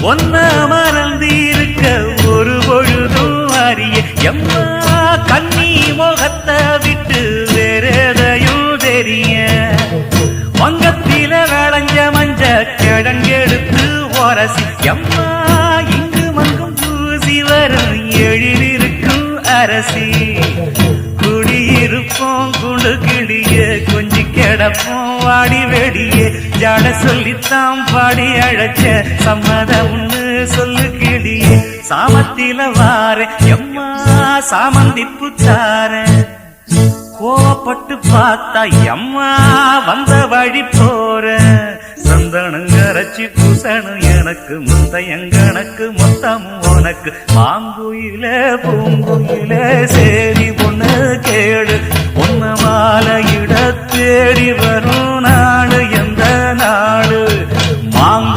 ஒன்ன மறந்திருக்க ஒரு பொழுதும் அறிய எம்மா கண்ணி முகத்தை விட்டு வேறெதையும் தெரிய வங்கத்தில விளைஞ்ச மஞ்ச கிழங்கெடுத்து உரசி எம்மா இங்கு மங்கும் பூசி வரும் எழிலிருக்கும் அரசி குடியிருப்போம் குண்டு கிளிய கொஞ்சி கிடப்போம் வாடி வெடியே ஜாட சொல்லித்தான் பாடி அழைச்ச சம்மதம்னு சொல்லு கிளியே சாமத்தில வார எம்மா சாமந்தி புத்தார கோபப்பட்டு பார்த்தா எம்மா வந்த வழி போற சந்தனங்கரைச்சி பூசணும் எனக்கு முத்தையங்கணக்கு மொத்தமும் உனக்கு மாங்குயில பூங்குயில சேரி பொண்ணு கேடு பொண்ண மாலையிட தேடி வரும் நாடு எந்த நாடு மாங்கு